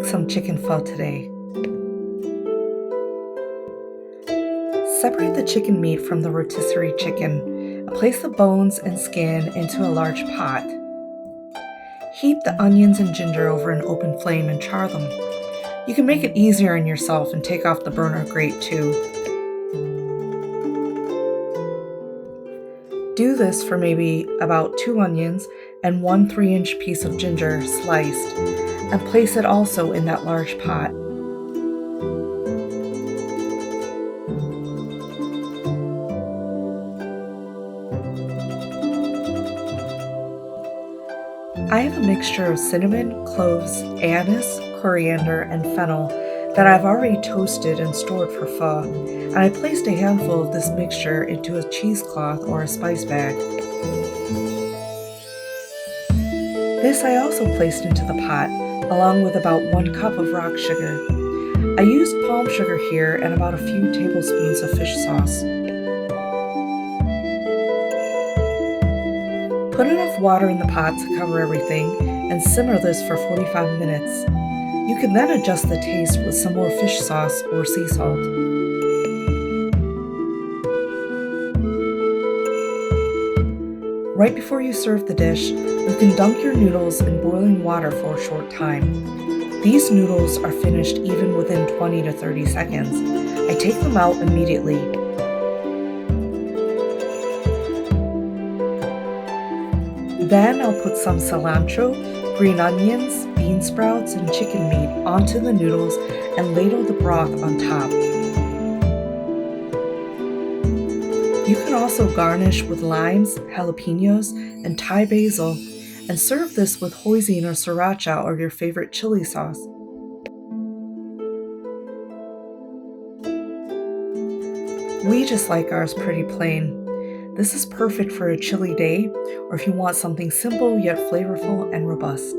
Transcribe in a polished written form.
some chicken pho today. Separate the chicken meat from the rotisserie chicken and place the bones and skin into a large pot. Heat the onions and ginger over an open flame and char them. You can make it easier on yourself and take off the burner grate too. Do this for maybe about 2 onions and 1 3-inch piece of ginger sliced, and place it also in that large pot. I have a mixture of cinnamon, cloves, anise, coriander, and fennel that I've already toasted and stored for pho, and I placed a handful of this mixture into a cheesecloth or a spice bag. This I also placed into the pot, along with about 1 cup of rock sugar. I used palm sugar here and about a few tablespoons of fish sauce. Put enough water in the pot to cover everything and simmer this for 45 minutes. You can then adjust the taste with some more fish sauce or sea salt. Right before you serve the dish, you can dunk your noodles in boiling water for a short time. These noodles are finished even within 20 to 30 seconds. I take them out immediately. Then I'll put some cilantro, green onions, bean sprouts, and chicken meat onto the noodles and ladle the broth on top. You can also garnish with limes, jalapenos, and Thai basil, and serve this with hoisin or sriracha or your favorite chili sauce. We just like ours pretty plain. This is perfect for a chilly day or if you want something simple yet flavorful and robust.